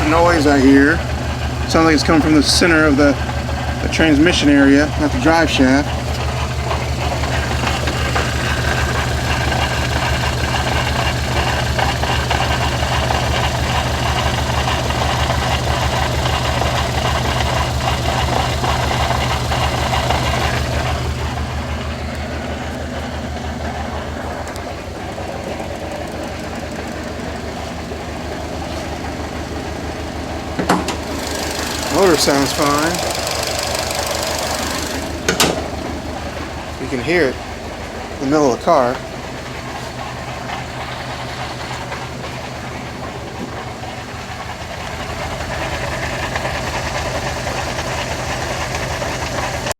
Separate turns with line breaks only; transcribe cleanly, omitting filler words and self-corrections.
of noise I hear. Sounds like it's coming from the center of the transmission area, not the drive shaft. Motor sounds fine. You can hear it in the middle of the car.